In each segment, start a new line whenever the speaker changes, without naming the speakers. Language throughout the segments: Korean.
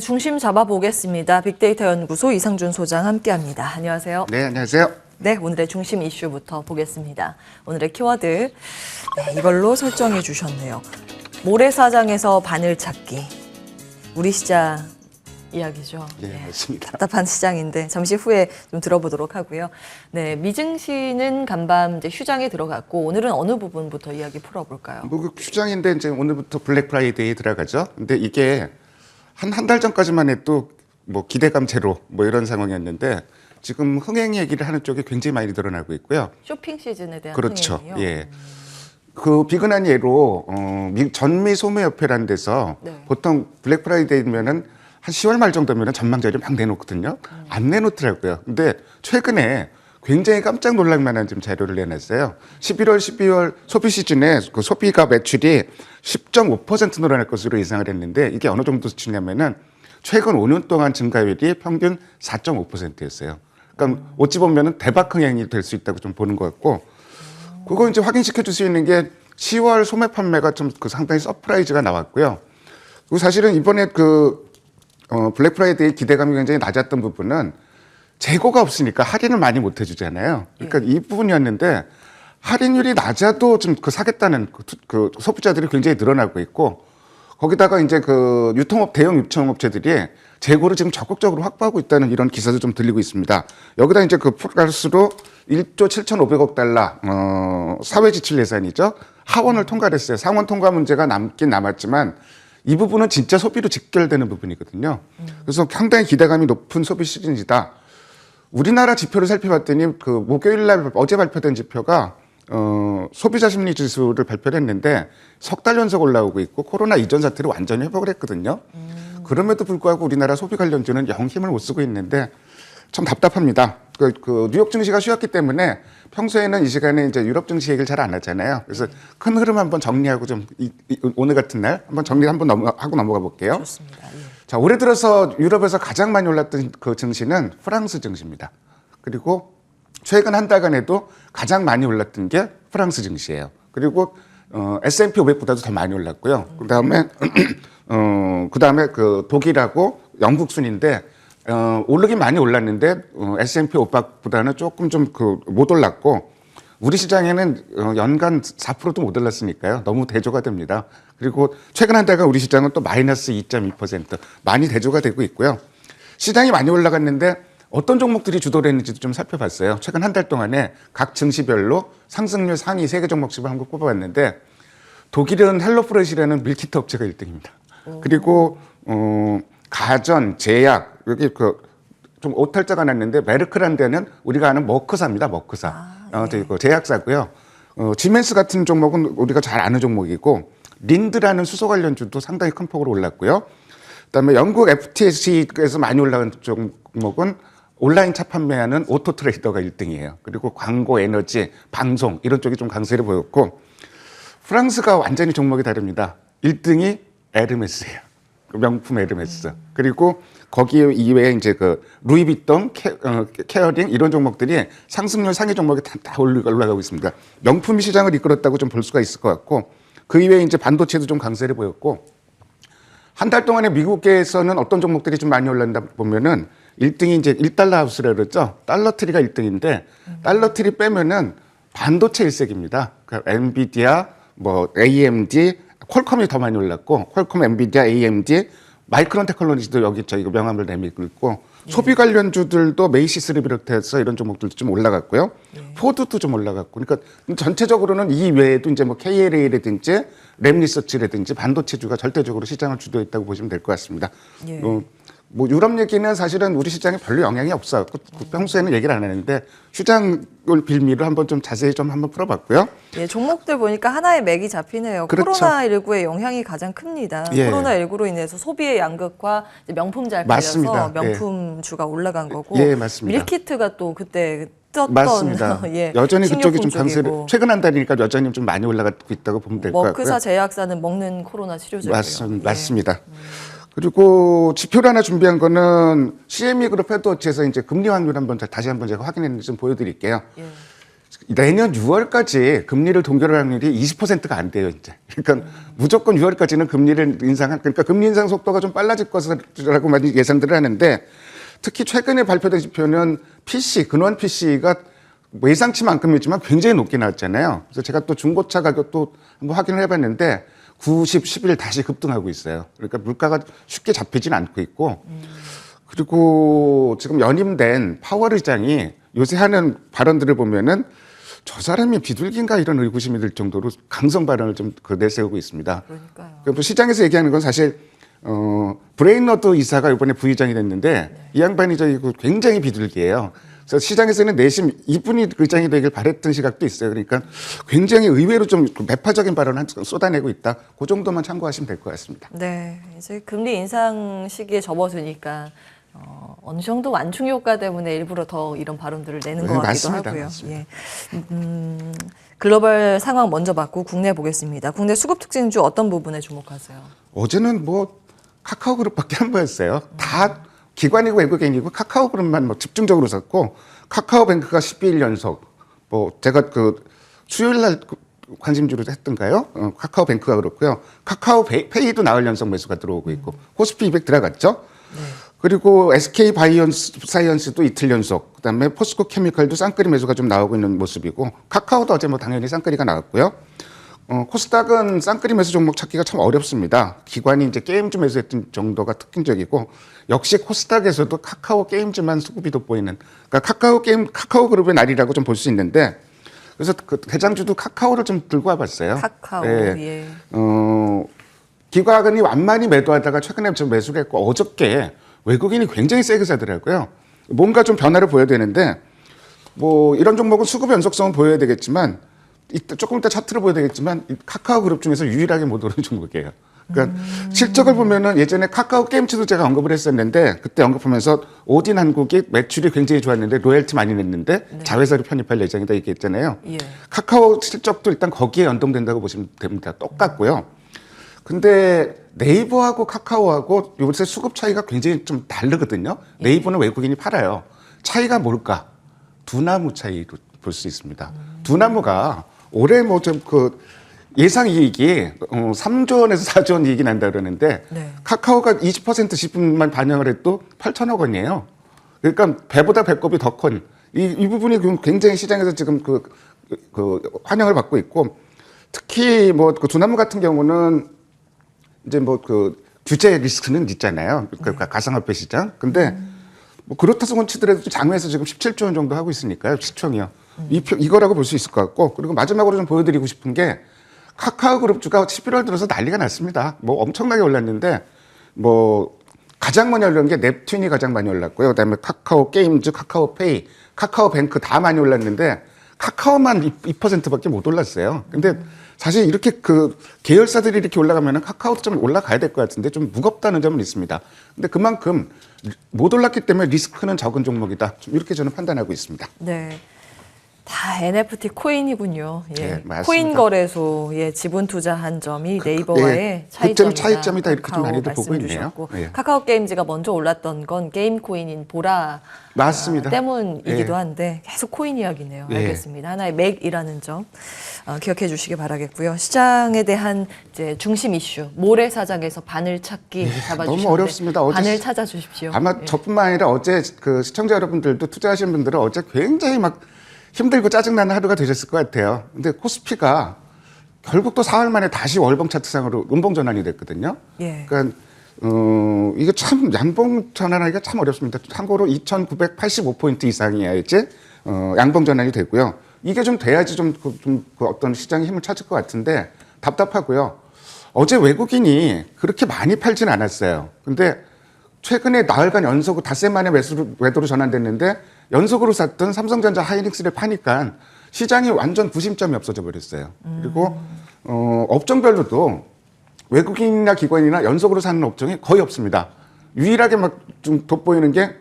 네, 중심 잡아보겠습니다. 빅데이터 연구소 이상준 소장 함께합니다. 안녕하세요.
네, 안녕하세요.
네, 오늘의 중심 이슈부터 보겠습니다. 오늘의 키워드, 네, 이걸로 설정해 주셨네요. 모래사장에서 바늘 찾기. 우리 시장 이야기죠.
네, 맞습니다.
답답한 시장인데 잠시 후에 좀 들어보도록 하고요. 네, 미증시는 간밤 이제 휴장에 들어갔고 오늘은 어느 부분부터 이야기 풀어볼까요?
뭐 휴장인데 이제 오늘부터 블랙 프라이데이 들어가죠. 근데 이게 한 달 전까지만 해도 뭐 기대감 제로 뭐 이런 상황이었는데 지금 흥행 얘기를 하는 쪽이 굉장히 많이 늘어나고 있고요.
쇼핑 시즌에 대한
그렇죠.
흥행이요?
예. 그 비근한 예로 전미 소매협회라는 데서
네.
보통 블랙 프라이데이면은 한 10월 말 정도면은 전망자료 막 내놓거든요. 안 내놓더라고요. 근데 최근에 굉장히 깜짝 놀랄 만한 좀 자료를 내놨어요. 11월, 12월 소비 시즌에 그 소비가 매출이 10.5% 늘어날 것으로 예상을 했는데 이게 어느 정도 수치냐면은 최근 5년 동안 증가율이 평균 4.5%였어요. 그러니까 어찌 보면은 대박 흥행이 될 수 있다고 좀 보는 것 같고 그거 이제 확인시켜 줄 수 있는 게 10월 소매 판매가 좀 그 상당히 서프라이즈가 나왔고요. 그리고 사실은 이번에 블랙 프라이데이 기대감이 굉장히 낮았던 부분은 재고가 없으니까 할인을 많이 못 해주잖아요. 그러니까 이 부분이었는데 할인율이 낮아도 좀 사겠다는 그 소비자들이 굉장히 늘어나고 있고 거기다가 이제 그 대형 유통업체들이 재고를 지금 적극적으로 확보하고 있다는 이런 기사도 좀 들리고 있습니다. 여기다 이제 그 플러스로 1조 7,500억 달러 사회 지출 예산이죠. 하원을 통과를 했어요. 상원 통과 문제가 남긴 남았지만 이 부분은 진짜 소비로 직결되는 부분이거든요. 그래서 상당히 기대감이 높은 소비 시즌이다. 우리나라 지표를 살펴봤더니 그 목요일 날 어제 발표된 지표가 소비자 심리 지수를 발표를 했는데 석 달 연속 올라오고 있고 코로나 이전 사태를 완전히 회복을 했거든요. 그럼에도 불구하고 우리나라 소비 관련주는 영 힘을 못 쓰고 있는데 참 답답합니다. 그 뉴욕 증시가 쉬었기 때문에 평소에는 이 시간에 이제 유럽 증시 얘기를 잘 안 하잖아요. 그래서 큰 흐름 한번 정리하고 좀 오늘 같은 날 한번 정리 한번 하고 넘어가 볼게요.
좋습니다. 예.
자, 올해 들어서 유럽에서 가장 많이 올랐던 그 증시는 프랑스 증시입니다. 그리고 최근 한 달간에도 가장 많이 올랐던 게 프랑스 증시예요. 그리고 S&P 500보다도 더 많이 올랐고요. 그다음에 그 독일하고 영국 순인데 오르긴 많이 올랐는데 S&P 500보다는 조금 좀 못 올랐고 우리 시장에는 연간 4%도 못 올랐으니까요. 너무 대조가 됩니다. 그리고 최근 한 달간 우리 시장은 또 마이너스 2.2% 많이 대조가 되고 있고요. 시장이 많이 올라갔는데 어떤 종목들이 주도를 했는지도 좀 살펴봤어요. 최근 한 달 동안에 각 증시별로 상승률 상위 3개 종목씩을 한번 꼽아봤는데 독일은 헬로프레시라는 밀키트 업체가 1등입니다. 그리고 가전, 제약, 여기 좀 오탈자가 났는데 메르크라는 데는 우리가 아는 머크사입니다. 머크사. 제약사고요. 지멘스 같은 종목은 우리가 잘 아는 종목이고 린드라는 수소 관련주도 상당히 큰 폭으로 올랐고요. 그다음에 영국 FTSE에서 많이 올라간 종목은 온라인 차 판매하는 오토트레이더가 1등이에요. 그리고 광고, 에너지, 방송 이런 쪽이 좀 강세를 보였고 프랑스가 완전히 종목이 다릅니다. 1등이 에르메스예요. 명품 에르메스. 그리고 거기 이외에 이제 그 루이비통, 케어링 이런 종목들이 상승률 상위 종목이 다 올라가고 있습니다. 명품 시장을 이끌었다고 좀 볼 수가 있을 것 같고 그 이외에 이제 반도체도 좀 강세를 보였고 한 달 동안에 미국에서는 어떤 종목들이 좀 많이 올랐다 보면은 1등이 이제 1달러 하우스라 그랬죠. 달러트리가 1등인데 달러트리 빼면은 반도체 일색입니다. 그러니까 엔비디아, 뭐 AMD, 퀄컴이 더 많이 올랐고 퀄컴, 엔비디아, AMD, 마이크론 테크놀로지도 여기 저희가 명함을 내밀고 있고 소비 관련주들도 메이시스를 비롯해서 이런 종목들도 좀 올라갔고요. 포드도 좀 올라갔고 그러니까 전체적으로는 이 외에도 이제 뭐 KLA라든지 램리서치라든지 반도체주가 절대적으로 시장을 주도했다고 보시면 될 것 같습니다.
예.
뭐 유럽 얘기는 사실은 우리 시장에 별로 영향이 없어갖고 평소에는 얘기를 안 하는데 휴장을 빌미로 한번 좀 자세히 좀 한번 풀어봤고요.
예, 종목들 보니까 하나의 맥이 잡히네요.
그렇죠.
코로나19의 영향이 가장 큽니다.
예.
코로나19로 인해서 소비의 양극화, 이제 명품잘
맞습니다.
팔려서 명품주가 올라간 거고
예, 맞습니다.
밀키트가 또 그때 떴던
맞습니다.
예,
여전히 그쪽이 좀 강세를
식료품 쪽이고.
최근 한 달이니까 여전히 좀 많이 올라가고 있다고 보면 될 것 같고요.
머크사 제약사는 먹는 코로나 치료제고요.
맞습니다. 그리고 지표를 하나 준비한 거는 CME 그룹 헤드워치에서 이제 금리 확률 다시 한번 제가 확인했는지 좀 보여드릴게요.
예.
내년 6월까지 금리를 동결할 확률이 20%가 안 돼요, 이제. 그러니까 무조건 6월까지는 금리를 그러니까 금리 인상 속도가 좀 빨라질 것이라고 많이 예상들을 하는데 특히 최근에 발표된 지표는 PC, 근원 PC가 예상치만큼이지만 굉장히 높게 나왔잖아요. 그래서 제가 또 중고차 가격도 한번 확인을 해봤는데 90, 11 다시 급등하고 있어요. 그러니까 물가가 쉽게 잡히진 않고 있고 그리고 지금 연임된 파월 의장이 요새 하는 발언들을 보면은 저 사람이 비둘기인가 이런 의구심이 들 정도로 강성 발언을 좀 내세우고 있습니다.
그러니까요.
그러니까 시장에서 얘기하는 건 사실 브레인러드 이사가 이번에 부의장이 됐는데 이 양반이 굉장히 비둘기예요. 그래서 시장에서는 내심 이분이 의장이 되길 바랬던 시각도 있어요. 그러니까 굉장히 의외로 좀 매파적인 발언을 쏟아내고 있다. 그 정도만 참고하시면 될 것 같습니다.
네, 이제 금리 인상 시기에 접어드니까 어느 정도 완충 효과 때문에 일부러 더 이런 발언들을 내는 것 같기도
맞습니다.
하고요.
맞습니다.
예. 글로벌 상황 먼저 봤고 국내 보겠습니다. 국내 수급 특징주 어떤 부분에 주목하세요?
어제는 뭐 카카오그룹밖에 안 보였어요. 다 기관이고 외국인이고 카카오그룹만 뭐 집중적으로 샀고 카카오뱅크가 12일 연속 뭐 제가 그 수요일 날 관심주로 했던가요? 카카오뱅크가 그렇고요. 카카오페이도 나흘 연속 매수가 들어오고 있고 코스피 200 들어갔죠.
네.
그리고 SK 바이오사이언스도 이틀 연속, 그다음에 포스코 케미칼도 쌍끌이 매수가 좀 나오고 있는 모습이고 카카오도 어제 뭐 당연히 쌍끌이가 나왔고요. 코스닥은 쌍끌이 매수 종목 찾기가 참 어렵습니다. 기관이 이제 게임즈 매수했던 정도가 특징적이고 역시 코스닥에서도 카카오 게임즈만 수급이 돋보이는 그러니까 카카오 그룹의 날이라고 좀 볼 수 있는데 그래서 그 대장주도 카카오를 좀 들고 와봤어요.
카카오.
예.
예.
기관이 완만히 매도하다가 최근에 좀 매수를 했고 어저께 외국인이 굉장히 세게 사더라고요. 뭔가 좀 변화를 보여야 되는데 뭐 이런 종목은 수급 연속성은 보여야 되겠지만 조금 이따 차트를 보여야 되겠지만 카카오 그룹 중에서 유일하게 못 오르는 종목이에요. 그러니까 실적을 보면은 예전에 카카오 게임즈도 제가 언급을 했었는데 그때 언급하면서 오딘 한국이 매출이 굉장히 좋았는데 로열티 많이 냈는데 자회사로 편입할 예정이다 얘기했잖아요.
예.
카카오 실적도 일단 거기에 연동된다고 보시면 됩니다. 똑같고요. 근데 네이버하고 카카오하고 요새 수급 차이가 굉장히 좀 다르거든요. 네이버는 외국인이 팔아요. 차이가 뭘까? 두나무 차이로 볼 수 있습니다. 두나무가 올해 뭐 좀 그 예상 이익이 3조 원에서 4조 원 이익이 난다 그러는데
네.
카카오가 20% 지분만 반영을 해도 8천억 원이에요. 그러니까 배보다 배꼽이 더 큰 이 부분이 굉장히 시장에서 지금 그 환영을 받고 있고 특히 뭐 그 두나무 같은 경우는 이제 뭐 그 규제 리스크는 있잖아요. 그러니까 가상화폐 시장. 근데 뭐 그렇다고 치더라도 장외에서 지금 17조 원 정도 하고 있으니까요. 시총이요. 이거라고 볼 수 있을 것 같고 그리고 마지막으로 좀 보여드리고 싶은 게 카카오 그룹 주가 11월 들어서 난리가 났습니다. 뭐 엄청나게 올랐는데 뭐 가장 많이 올른 게 넵튠이 가장 많이 올랐고요. 그다음에 카카오 게임즈, 카카오페이, 카카오뱅크 다 많이 올랐는데 카카오만 2%밖에 못 올랐어요. 근데 사실 이렇게 그 계열사들이 이렇게 올라가면은 카카오도 좀 올라가야 될 것 같은데 좀 무겁다는 점은 있습니다. 근데 그만큼 못 올랐기 때문에 리스크는 적은 종목이다. 좀 이렇게 저는 판단하고 있습니다.
네. 다 NFT 코인이군요. 예.
네, 맞습니다.
코인 거래소 예, 지분 투자한 점이 네이버와의
예,
차이점이다.
차이점이다 이렇게 좀 많이들 보고
말씀
있네요.
주셨고,
예.
카카오 게임즈가 먼저 올랐던 건 게임 코인인 보라
맞습니다.
때문이기도
예.
한데 계속 코인 이야기네요.
예.
알겠습니다. 하나의 맥이라는 점 기억해 주시기 바라겠고요. 시장에 대한 이제 중심 이슈 모래사장에서 바늘 찾기 잡아주시는데
너무 어렵습니다. 어제
바늘 찾아주십시오.
아마
예.
저뿐만 아니라 어제 그 시청자 여러분들도 투자하시는 분들은 어제 굉장히 막 힘들고 짜증나는 하루가 되셨을 것 같아요. 근데 코스피가 결국 또 4월 만에 다시 월봉 차트상으로 음봉 전환이 됐거든요.
예.
그러니까 이게 참 양봉 전환하기가 참 어렵습니다. 참고로 2,985포인트 이상이야 이제 양봉 전환이 되고요. 이게 좀 돼야지 좀 그 어떤 시장의 힘을 찾을 것 같은데 답답하고요. 어제 외국인이 그렇게 많이 팔진 않았어요. 근데 최근에 나흘간 연속으로 닷새 만에 매도로 전환됐는데 연속으로 샀던 삼성전자 하이닉스를 파니까 시장이 완전 구심점이 없어져 버렸어요. 그리고 업종별로도 외국인이나 기관이나 연속으로 사는 업종이 거의 없습니다. 유일하게 막 좀 돋보이는 게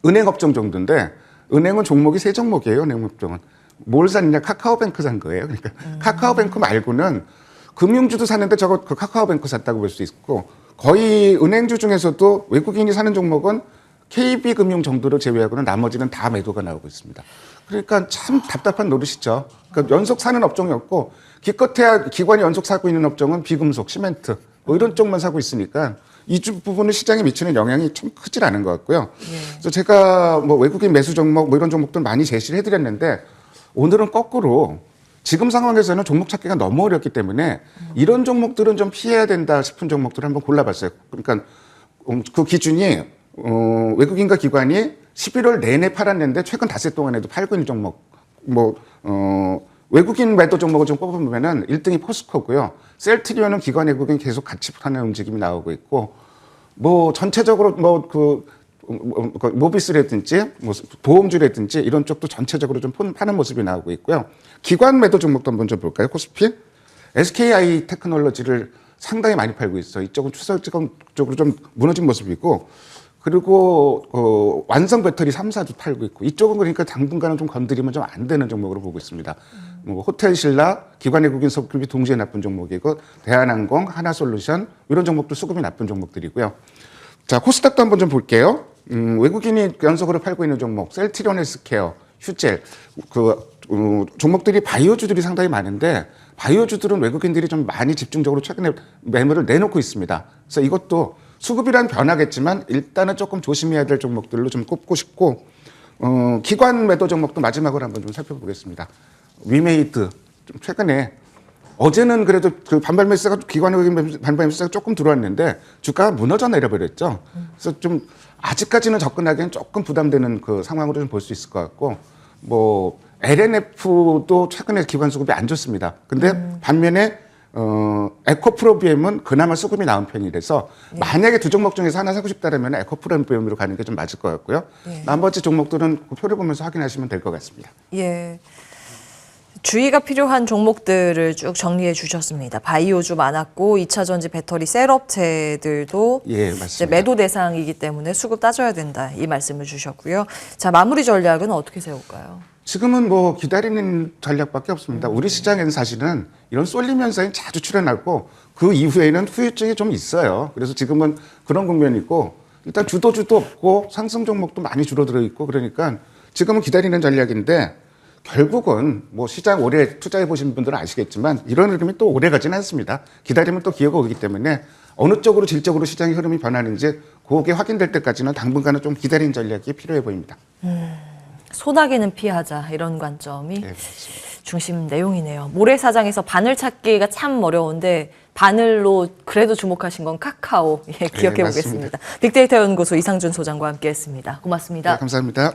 은행 업종 정도인데 은행은 종목이 3종목이에요. 은행 업종은. 뭘 샀냐? 카카오뱅크 산 거예요. 그러니까 카카오뱅크 말고는 금융주도 샀는데 저거 그 카카오뱅크 샀다고 볼 수 있고 거의 은행주 중에서도 외국인이 사는 종목은 KB금융 정도를 제외하고는 나머지는 다 매도가 나오고 있습니다. 그러니까 참 답답한 노릇이죠. 그러니까 연속 사는 업종이었고 기껏해야 기관이 연속 사고 있는 업종은 비금속, 시멘트 뭐 이런 쪽만 사고 있으니까 이 부분은 시장에 미치는 영향이 참 크질 않은 것 같고요. 그래서 제가 뭐 외국인 매수 종목 뭐 이런 종목들 많이 제시를 해드렸는데 오늘은 거꾸로 지금 상황에서는 종목 찾기가 너무 어렵기 때문에 이런 종목들은 좀 피해야 된다 싶은 종목들을 한번 골라봤어요. 그러니까 그 기준이 외국인과 기관이 11월 내내 팔았는데 최근 닷새 동안에도 팔고 있는 종목 외국인 매도 종목을 좀 꼽아보면은 1등이 포스코고요. 셀트리온은 기관 외국인 계속 같이 파는 움직임이 나오고 있고, 뭐 전체적으로 모비스라든지 뭐 보험주라든지 이런 쪽도 전체적으로 좀 파는 모습이 나오고 있고요. 기관 매도 종목도 한번 좀 볼까요? 코스피 SKI 테크놀로지를 상당히 많이 팔고 있어요. 이쪽은 추세적으로 좀 무너진 모습이고, 그리고 완성 배터리 3사도 팔고 있고, 이쪽은 그러니까 당분간은 좀 건드리면 좀 안 되는 종목으로 보고 있습니다. 뭐 호텔 신라, 기관 외국인 수급이 동시에 나쁜 종목이고, 대한항공, 하나솔루션 이런 종목도 수급이 나쁜 종목들이고요. 자, 코스닥도 한번 좀 볼게요. 외국인이 연속으로 팔고 있는 종목, 셀트리온 헬스케어, 휴젤, 종목들이 바이오주들이 상당히 많은데, 바이오주들은 외국인들이 좀 많이 집중적으로 최근에 매물을 내놓고 있습니다. 그래서 이것도 수급이란 변하겠지만 일단은 조금 조심해야 될 종목들로 좀 꼽고 싶고, 기관 매도 종목도 마지막으로 한번 좀 살펴보겠습니다. 위메이드, 좀 최근에 어제는 그래도 그 반발 매수가 기관 외국인 반발 매수가 조금 들어왔는데 주가가 무너져 내려버렸죠. 그래서 좀 아직까지는 접근하기엔 조금 부담되는 그 상황으로 좀 볼 수 있을 것 같고, 뭐 LNF도 최근에 기관 수급이 안 좋습니다. 근데 반면에 에코프로비엠은 그나마 수급이 나은 편이라서 만약에 두 종목 중에서 하나 사고 싶다면 에코프로비엠으로 가는 게 좀 맞을 것 같고요. 나머지 종목들은 그 표를 보면서 확인하시면 될 것 같습니다.
예. 주의가 필요한 종목들을 쭉 정리해 주셨습니다. 바이오주 많았고 2차 전지 배터리 셀업체들도
예, 맞습니다.
이제 매도 대상이기 때문에 수급 따져야 된다 이 말씀을 주셨고요. 자, 마무리 전략은 어떻게 세울까요?
지금은 뭐 기다리는 전략밖에 없습니다. 우리 시장에는 사실은 이런 쏠림 현상이 자주 출현하고 그 이후에는 후유증이 좀 있어요. 그래서 지금은 그런 국면이고, 일단 주도주도 없고 상승 종목도 많이 줄어들어 있고, 그러니까 지금은 기다리는 전략인데, 결국은 뭐 시장 오래 투자해 보신 분들은 아시겠지만 이런 흐름이 또 오래 가지는 않습니다. 기다리면 또 기회가 오기 때문에 어느 쪽으로 질적으로 시장의 흐름이 변하는지 그게 확인될 때까지는 당분간은 좀 기다리는 전략이 필요해 보입니다.
소나기는 피하자 이런 관점이 중심 내용이네요. 모래사장에서 바늘 찾기가 참 어려운데 바늘로 그래도 주목하신 건 카카오. 예, 기억해 보겠습니다. 빅데이터 연구소 이상준 소장과 함께했습니다. 고맙습니다.
네, 감사합니다.